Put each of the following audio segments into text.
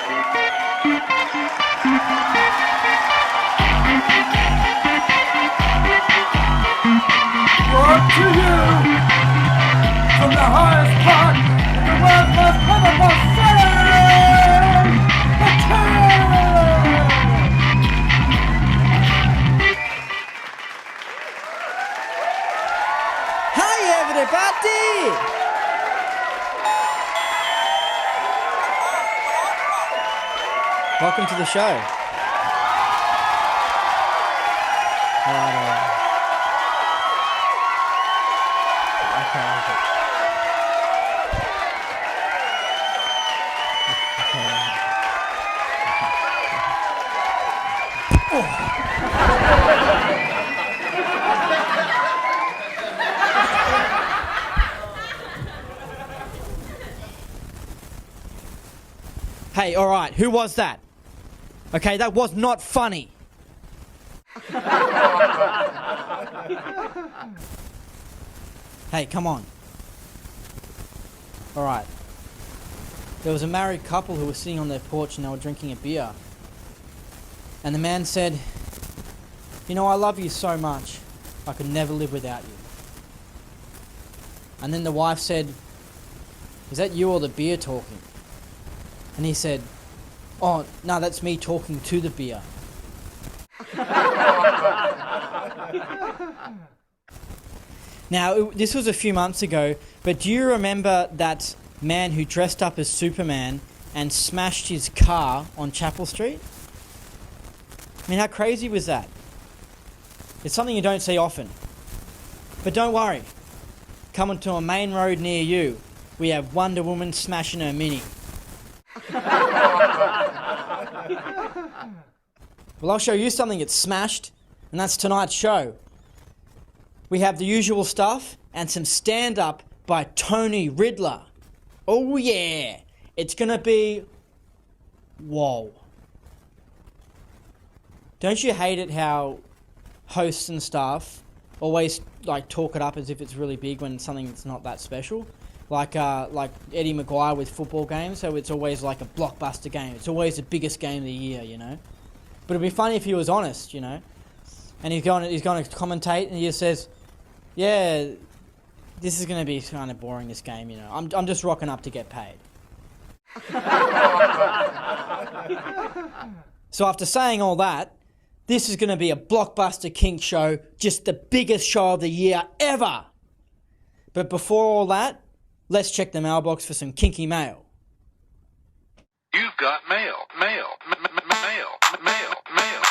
Brought to you from the highest part in the world's most lovable city, the KiNK! Hi everybody! Welcome to the show. Hey, alright, who was that? Okay, that was not funny. Hey, come on. Alright. There was a married couple who were sitting on their porch and they were drinking a beer. And the man said, "You know, I love you so much, I could never live without you." And then the wife said, "Is that you or the beer talking?" And he said, "Oh, no, that's me talking to the beer." Now, this was a few months ago, but do you remember that man who dressed up as Superman and smashed his car on Chapel Street? I mean, how crazy was that? It's something you don't see often. But don't worry. Coming to a main road near you, we have Wonder Woman smashing her Mini. Well, I'll show you something that's smashed, and that's tonight's show. We have the usual stuff and some stand-up by Tony Riddler. Oh yeah, it's gonna be... whoa. Don't you hate it how hosts and staff always like talk it up as if it's really big when something's not that special? Like Eddie Maguire with football games, so it's always like a blockbuster game. It's always the biggest game of the year, you know? But it'd be funny if he was honest, you know? And he's going to commentate and he just says, "Yeah, this is going to be kind of boring, this game, you know. I'm just rocking up to get paid." So after saying all that, this is going to be a blockbuster KiNK show, just the biggest show of the year ever. But before all that, let's check the mailbox for some kinky mail. You've got mail, mail, mail, mail, mail, mail.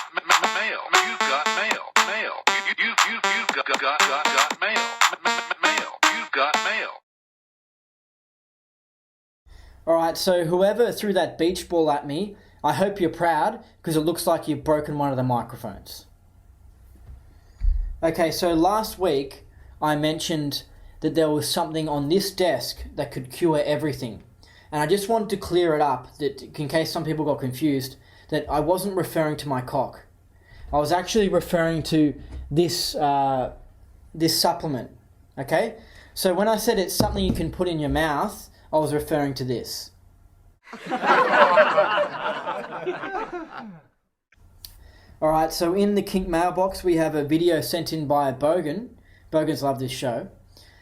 You've got mail, mail. You've got mail, mail. You've got mail. Alright, so whoever threw that beach ball at me, I hope you're proud, because it looks like you've broken one of the microphones. Okay, so last week I mentioned that there was something on this desk that could cure everything. And I just wanted to clear it up, that in case some people got confused, that I wasn't referring to my cock. I was actually referring to this this supplement, okay? So when I said it's something you can put in your mouth, I was referring to this. Alright, so in the KiNK mailbox we have a video sent in by Bogan. Bogans love this show.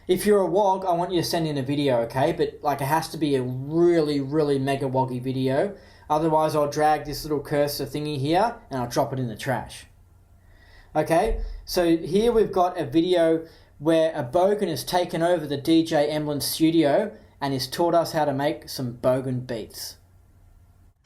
If you're a wog, I want you to send in a video, okay? But like, it has to be a really, really mega woggy video. Otherwise I'll drag this little cursor thingy here and I'll drop it in the trash. Okay, so here we've got a video where a Bogan has taken over the DJ Emlyn studio and has taught us how to make some Bogan beats.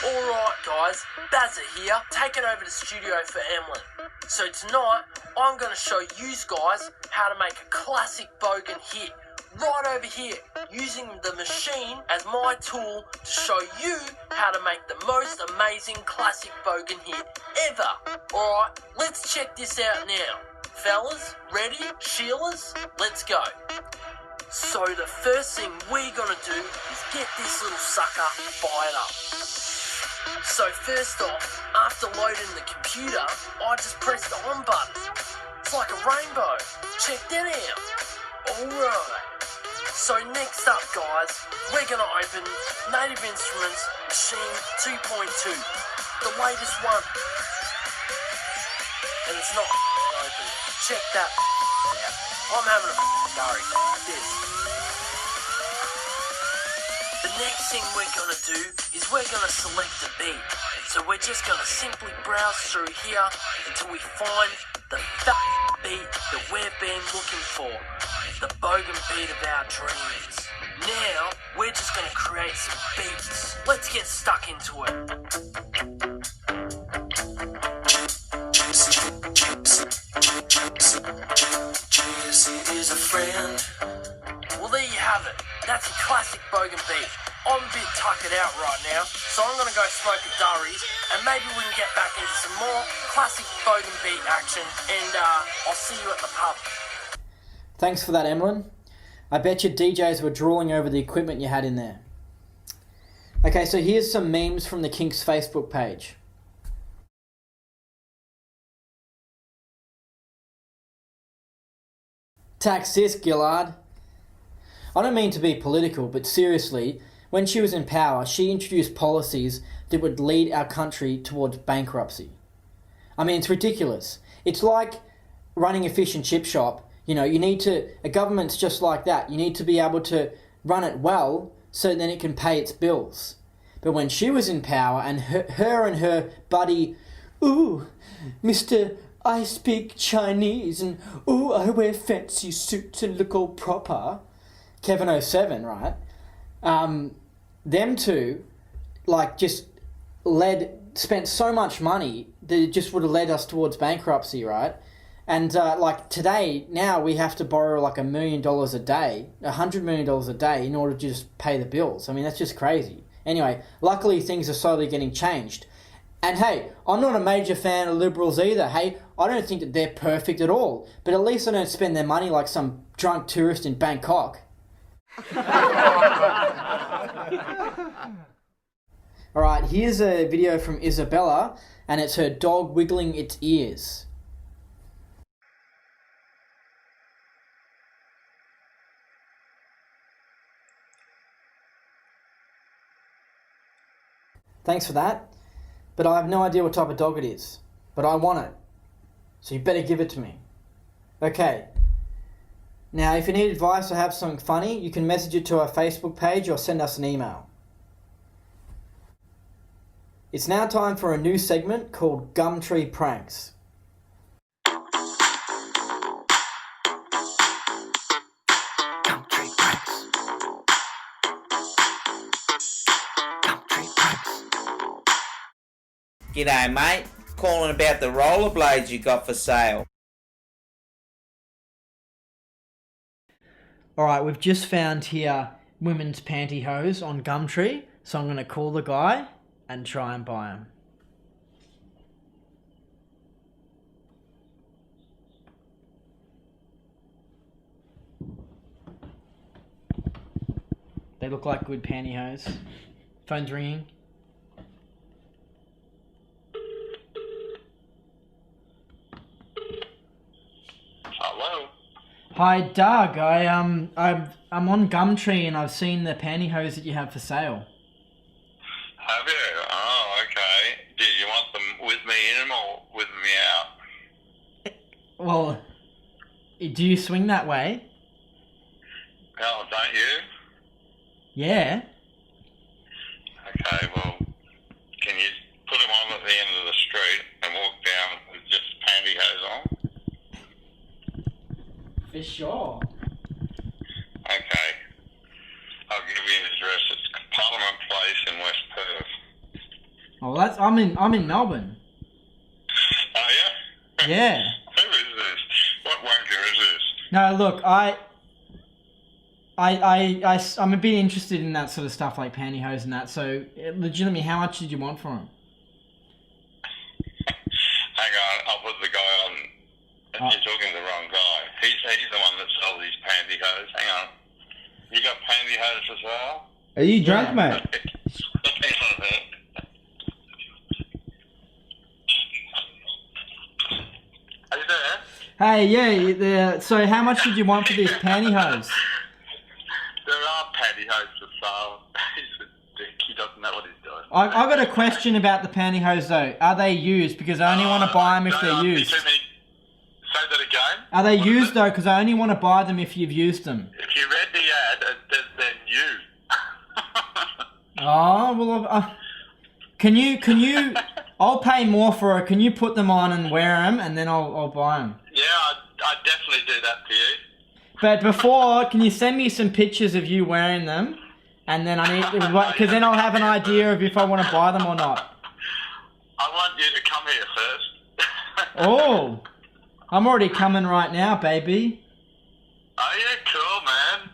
Alright guys, Bazza here, taking over the studio for Emlyn. So tonight, I'm going to show you guys how to make a classic Bogan hit right over here, using the machine as my tool to show you how to make the most amazing classic Bogan hit ever. Alright, let's check this out now. Fellas, ready? Sheilas, let's go. So the first thing we're going to do is get this little sucker fired up. So first off, after loading the computer, I just press the on button. It's like a rainbow. Check that out. Alright. So next up, guys, we're going to open Native Instruments Machine 2.2, the latest one. And it's not open. Check that out. I'm having a curry. This. The next thing we're going to do is we're going to select a beat. So we're just going to simply browse through here until we find the beat that we've been looking for. The bogan beat of our dreams. Now, we're just going to create some beats. Let's get stuck into it. Jesse is a friend. Well, there you have it. That's a classic bogan beat. I'm a bit tuckered out right now, so I'm going to go smoke a durries, and maybe we can get back into some more classic bogan beat action, and I'll see you at the pub. Thanks for that, Emlyn. I bet your DJs were drooling over the equipment you had in there. Okay, so here's some memes from the KiNK's Facebook page. Tax this, Gillard. I don't mean to be political, but seriously, when she was in power, she introduced policies that would lead our country towards bankruptcy. I mean, it's ridiculous. It's like running a fish and chip shop. You know, a government's just like that. You need to be able to run it well so then it can pay its bills. But when she was in power and her and her buddy, ooh, Mr. I speak Chinese and ooh, I wear fancy suits and look all proper, Kevin 07, right? Them two, like, just spent so much money that it just would have led us towards bankruptcy, right? And like today, now we have to borrow like $1 million a day, $100 million a day in order to just pay the bills. I mean, that's just crazy. Anyway, luckily things are slowly getting changed. And hey, I'm not a major fan of Liberals either. Hey, I don't think that they're perfect at all. But at least I don't spend their money like some drunk tourist in Bangkok. Alright, here's a video from Isabella, and it's her dog wiggling its ears. Thanks for that, but I have no idea what type of dog it is. But I want it, so you better give it to me. Okay. Now, if you need advice or have something funny, you can message it to our Facebook page or send us an email. It's now time for a new segment called Gumtree Pranks. Gumtree Pranks. Gumtree Pranks. G'day mate, calling about the rollerblades you got for sale. Alright, we've just found here women's pantyhose on Gumtree, so I'm going to call the guy and try and buy them. They look like good pantyhose. Phone's ringing. Hello? Hi, Doug. I'm on Gumtree and I've seen the pantyhose that you have for sale. Have you? Oh, okay. Do you want them with me in or with me out? Well, do you swing that way? Oh, don't you? Yeah. Okay, well, can you put them on at the end of the street and walk down with just pantyhose on? For sure. Okay. I'll give you the address. It's Parliament Place in West Perth. Oh, I'm in Melbourne. Oh, yeah? Yeah. Who is this? What wanker is this? No, look, I'm a bit interested in that sort of stuff, like pantyhose and that. So, legitimately, how much did you want for them? Hang on, I'll put the guy on. You're talking to the wrong guy. He's the one that sells these pantyhose. Hang on. You got pantyhose for sale? Are you drunk, mate? Hang on a minute. Are you there? Hey, yeah. So, how much did you want for this pantyhose? I got a question about the pantyhose though. Are they used? Because I only want to buy them if they're used. Say that again. Are they used though? Because I only want to buy them if you've used them. If you read the ad, then used. Oh well, can you? I'll pay more for it. Can you put them on and wear them, and then I'll buy them? Yeah, I'd definitely do that for you. But before, can you send me some pictures of you wearing them? And then I need, because then I'll have an idea of if I want to buy them or not. I want you to come here first. Oh, I'm already coming right now, baby. Oh, yeah, cool, man.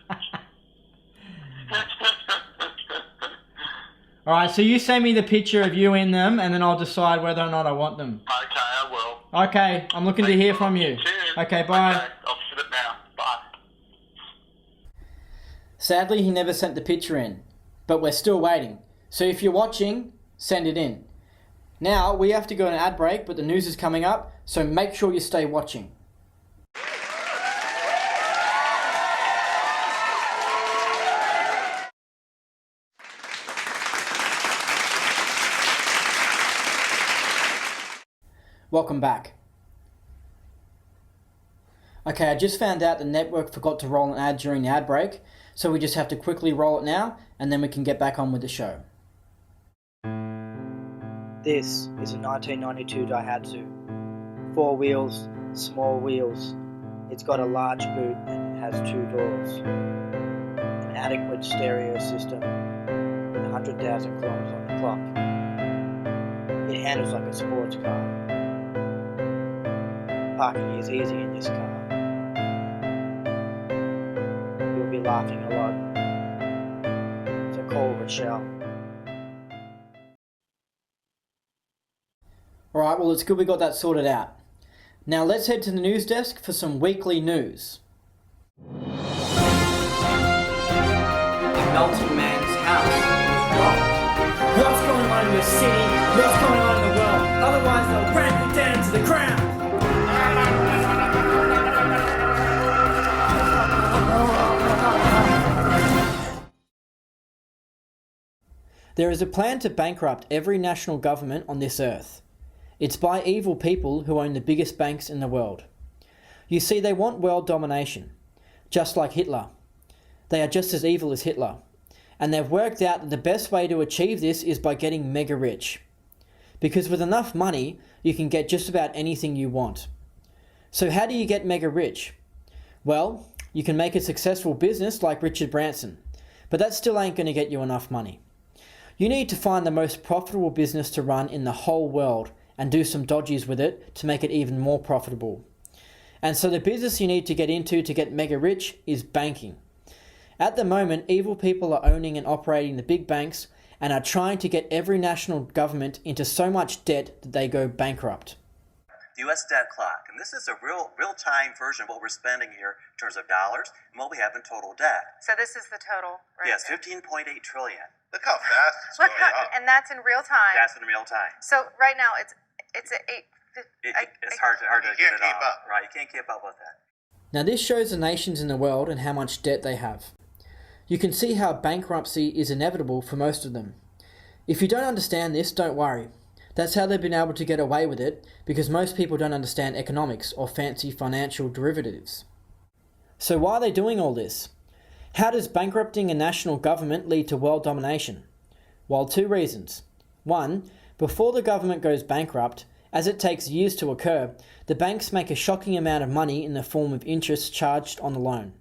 Alright, so you send me the picture of you in them, and then I'll decide whether or not I want them. Okay, I will. Okay, I'm looking to hear from you. Cheers. Okay, bye. Okay, I'll set it now. Bye. Sadly, he never sent the picture in, but we're still waiting. So if you're watching, send it in. Now, we have to go on an ad break, but the news is coming up, so make sure you stay watching. Welcome back. Okay, I just found out the network forgot to roll an ad during the ad break, so we just have to quickly roll it now, and then we can get back on with the show. This is a 1992 Daihatsu. 4 wheels, small wheels. It's got a large boot and it has 2 doors. An adequate stereo system, and 100,000 kilometers on the clock. It handles like a sports car. Parking is easy in this car. You'll be laughing a lot. So call Rochelle. Alright, well it's good we got that sorted out. Now let's head to the news desk for some weekly news. A melting man's house is robbed. What's going on in your city? What's going on in the world? Otherwise they'll brand you down to the ground. There is a plan to bankrupt every national government on this earth. It's by evil people who own the biggest banks in the world. You see, they want world domination, just like Hitler. They are just as evil as Hitler. And they've worked out that the best way to achieve this is by getting mega rich. Because with enough money, you can get just about anything you want. So how do you get mega rich? Well, you can make a successful business like Richard Branson, but that still ain't going to get you enough money. You need to find the most profitable business to run in the whole world and do some dodgies with it to make it even more profitable. And so the business you need to get into to get mega rich is banking. At the moment, evil people are owning and operating the big banks and are trying to get every national government into so much debt that they go bankrupt. The U.S. debt clock, and this is a real-time version of what we're spending here in terms of dollars and what we have in total debt. So this is the total, right? Yes, 15.8 trillion. Look how fast it's Look, going up. and that's in real time. That's in real time. So right now it's It's hard to You get can't it keep all. up. Right, you can't keep up with that. Now this shows the nations in the world and how much debt they have. You can see how bankruptcy is inevitable for most of them. If you don't understand this, don't worry. That's how they've been able to get away with it, because most people don't understand economics or fancy financial derivatives. So why are they doing all this? How does bankrupting a national government lead to world domination? Well, 2 reasons. 1, before the government goes bankrupt, as it takes years to occur, the banks make a shocking amount of money in the form of interest charged on the loan.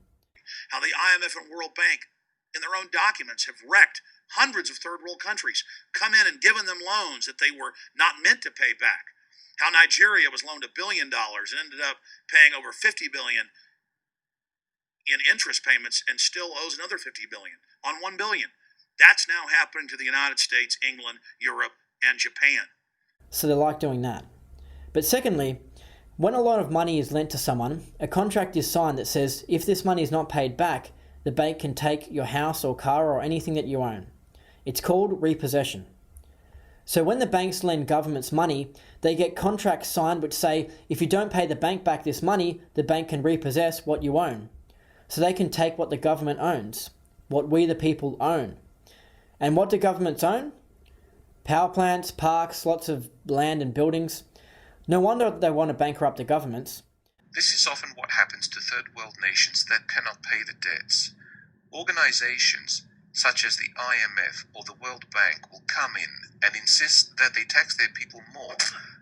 How the IMF and World Bank, in their own documents, have wrecked hundreds of third world countries, come in and given them loans that they were not meant to pay back. How Nigeria was loaned $1 billion and ended up paying over $50 billion in interest payments and still owes another $50 billion on $1 billion. That's now happening to the United States, England, Europe, and Japan. So they like doing that. But secondly, when a lot of money is lent to someone, a contract is signed that says if this money is not paid back, the bank can take your house or car or anything that you own. It's called repossession. So when the banks lend governments money, they get contracts signed which say if you don't pay the bank back this money, the bank can repossess what you own. So they can take what the government owns, what we the people own. And what do governments own? Power plants, parks, lots of land and buildings. No wonder they want to bankrupt the governments. This is often what happens to third world nations that cannot pay the debts. Organizations such as the IMF or the World Bank will come in and insist that they tax their people more,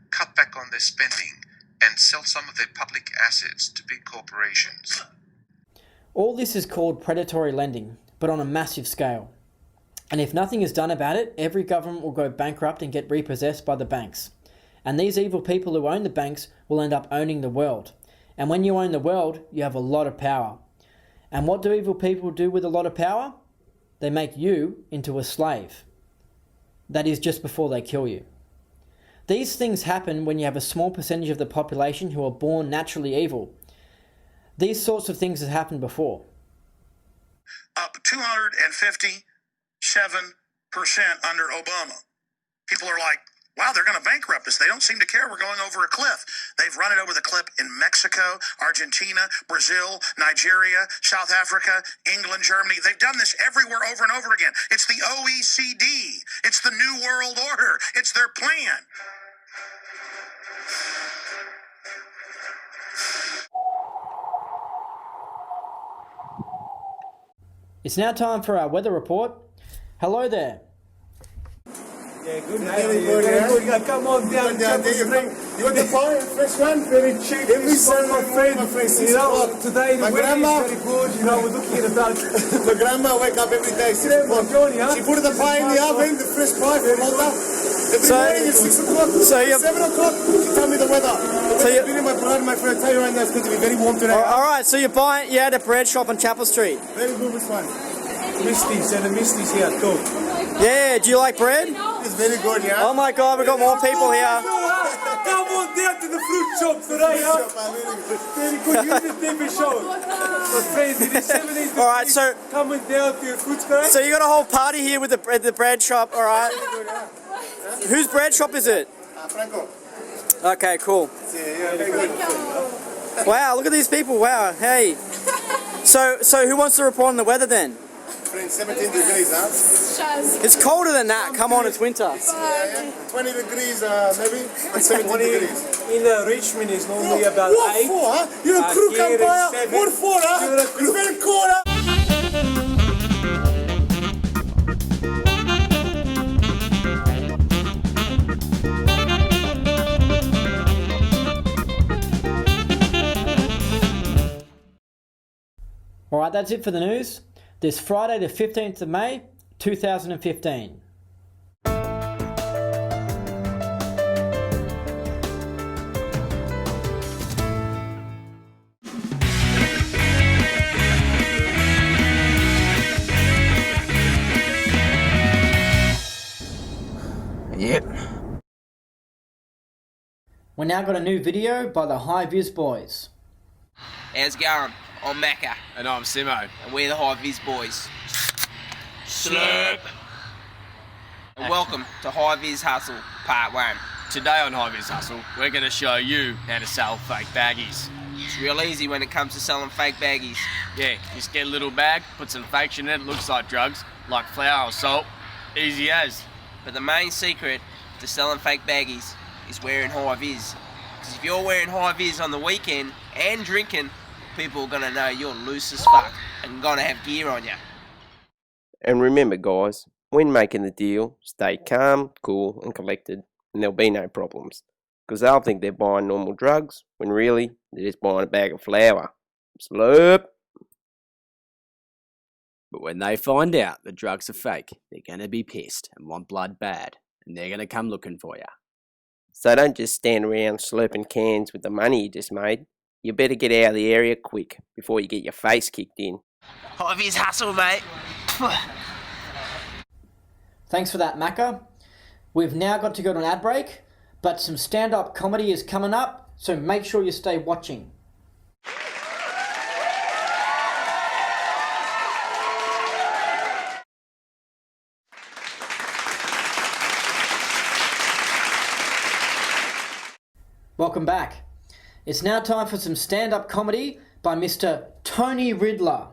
cut back on their spending, and sell some of their public assets to big corporations. All this is called predatory lending, but on a massive scale. And if nothing is done about it, every government will go bankrupt and get repossessed by the banks. And these evil people who own the banks will end up owning the world. And when you own the world, you have a lot of power. And what do evil people do with a lot of power? They make you into a slave. That is just before they kill you. These things happen when you have a small percentage of the population who are born naturally evil. These sorts of things have happened before. Up 257% under Obama. People are like, wow, they're going to bankrupt us. They don't seem to care. We're going over a cliff. They've run it over the cliff in Mexico, Argentina, Brazil, Nigeria, South Africa, England, Germany. They've done this everywhere over and over again. It's the OECD. It's the New World Order. It's their plan. It's now time for our weather report. Hello there. Yeah, good night. Very good. Yeah, come on down. You want the pie? Fresh one? Very cheap. Every son, my friend. You know, today the weather is very good. You know, we're looking at about... My grandma wake up every day. She put the pie in the oven, the fresh pie from Malta. Every morning at 6 o'clock, 7 o'clock, she tell me the weather. So you've been in my blood, my friend. I tell you right now, it's going to be very warm today. All right, so you're at a bread shop on Chapel Street. Very good, this one. Misties, and the Misties here, too. Yeah, do you like bread? It's very good, yeah. Oh my God, we've got more people here. Come on down to the fruit shop today, huh? Very good, use the TV show. My friends, it is 7 days. All right, so coming down to your fruit today. So you got a whole party here with the bread shop, all right? Whose bread shop is it? Franco. Okay, cool. Yeah, very good. Wow, look at these people. Wow, hey. So who wants to report on the weather then? 17 degrees, huh? It's colder than that. Come on, it's winter. 20 degrees, maybe. 17 degrees. In Richmond is normally about 8. What for, huh? You're a crook umpire. What for, huh? It's very cold, huh? Alright, that's it for the news. This Friday the 15th of May, 2015. Yep. We now got a new video by the High Vis Boys. How's it going? I'm Macca. And I'm Simo. And we're the High Vis Boys. Slurp! And welcome to High Vis Hustle, Part 1. Today on High Vis Hustle, we're going to show you how to sell fake baggies. It's real easy when it comes to selling fake baggies. Yeah, just get a little bag, put some fakes in it, looks like drugs, like flour or salt. Easy as. But the main secret to selling fake baggies is wearing high vis. Because if you're wearing high vis on the weekend and drinking, people are going to know you're loose as fuck and going to have gear on you. And remember guys, when making the deal, stay calm, cool and collected and there'll be no problems. Because they'll think they're buying normal drugs when really they're just buying a bag of flour. Slurp! But when they find out the drugs are fake, they're going to be pissed and want blood bad, and they're going to come looking for you. So don't just stand around slurping cans with the money you just made. You better get out of the area quick before you get your face kicked in. High Vis Hustle, mate. Thanks for that, Macca. We've now got to go to an ad break, but some stand-up comedy is coming up, so make sure you stay watching. Welcome back. It's now time for some stand-up comedy by Mr. Tony Riddler.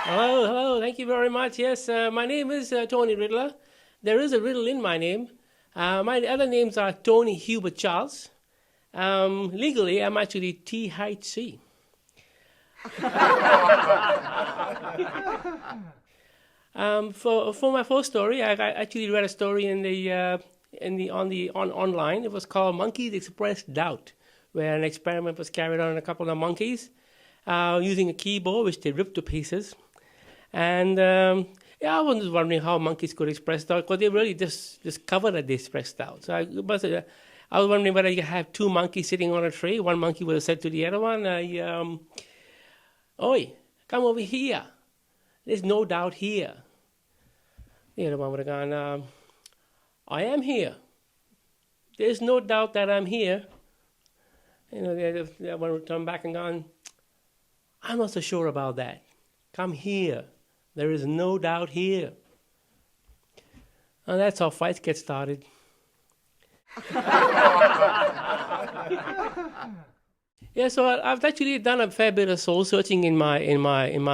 Hello, thank you very much. Yes, my name is Tony Riddler. There is a riddle in my name. My other names are Tony Hubert Charles. Legally, I'm actually THC. For my first story, I actually read a story online. It was called Monkeys Express Doubt, where an experiment was carried on a couple of monkeys using a keyboard, which they ripped to pieces. And I was wondering how monkeys could express doubt, because they really just discovered that they expressed doubt. So I was wondering whether you have two monkeys sitting on a tree. One monkey would have said to the other one, "Oi, come over here. There's no doubt here." The other one would have gone, "I am here. There's no doubt that I'm here." The other one would turn back and gone, "I'm not so sure about that. Come here. There is no doubt here." And that's how fights get started. Yeah, so I've actually done a fair bit of soul searching in my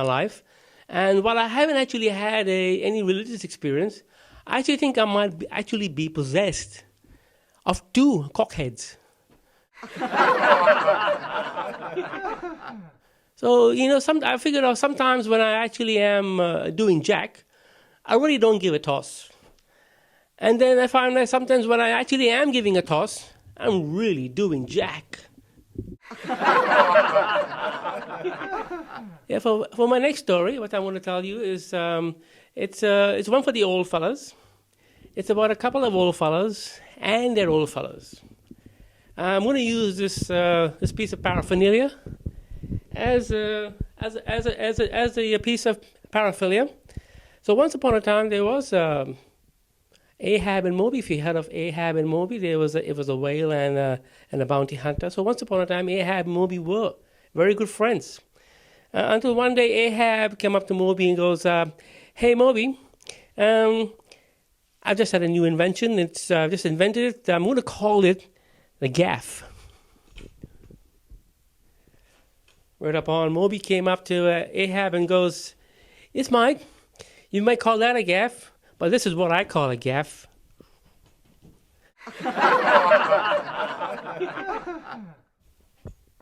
life, and while I haven't actually had any religious experience, I actually think I might actually be possessed of two cockheads. So, I figured out sometimes when I actually am doing jack, I really don't give a toss. And then I find that sometimes when I actually am giving a toss, I'm really doing jack. Yeah, for my next story, what I want to tell you is it's one for the old fellas. It's about a couple of old fellas and their old fellas. I'm going to use this piece of paraphernalia as a piece of paraphernalia. So once upon a time there was Ahab and Moby. If you heard of Ahab and Moby, it was a whale and a bounty hunter. So once upon a time, Ahab and Moby were very good friends. Until one day Ahab came up to Moby and goes, "Hey Moby, I've just had a new invention. I've just invented it. I'm going to call it the gaff." Whereupon Moby came up to Ahab and goes, "Yes, Mike, you might call that a gaff, but this is what I call a gaff."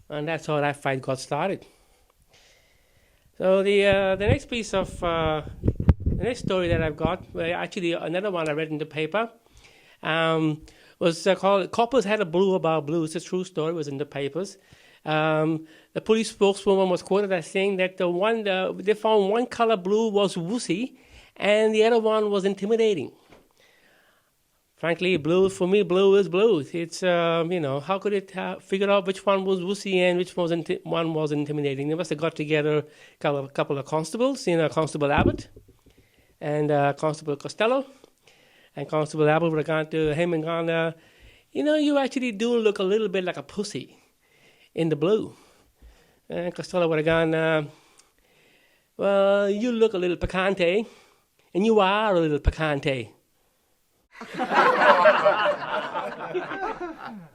And that's how that fight got started. So the next piece of the next story that I've got, actually another one I read in the paper, was called "Coppers Had a Blue About Blue." It's a true story. It was in the papers. The police spokeswoman was quoted as saying that they found one color blue was wussy, and the other one was intimidating. Frankly, blue for me, blue is blue. It's how could it figure out which one was wussy and which one was intimidating? They must have got together a couple of constables, Constable Abbott and Constable Costello, and Constable Abbott would have gone to him and gone, "You actually do look a little bit like a pussy in the blue." And Costello would have gone, "Well, you look a little picante, and you are a little picante."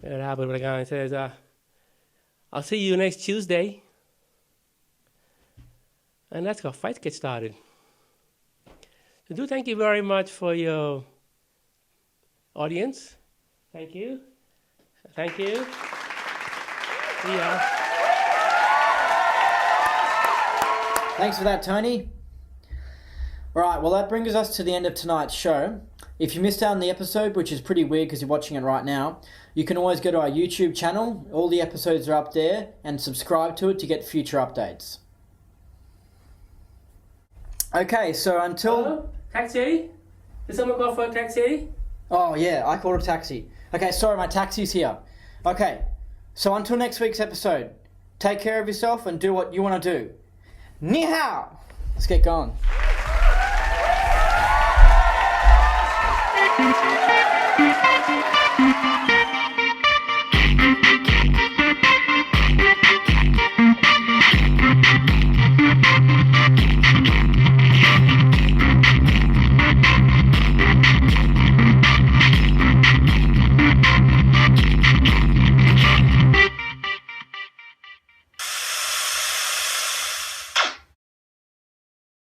And Abbott would have gone and says, "I'll see you next Tuesday." And that's how fights get started. So thank you very much for your audience. Thank you. Thank you. Yeah. Thanks for that, Tony. All right, well, that brings us to the end of tonight's show. If you missed out on the episode, which is pretty weird because you're watching it right now, you can always go to our YouTube channel. All the episodes are up there, and subscribe to it to get future updates. Okay, so until... Hello? Taxi? Did someone call for a taxi? Oh, yeah, I called a taxi. Okay, sorry, my taxi's here. Okay, so until next week's episode, take care of yourself and do what you want to do. Ni hao! Let's get going.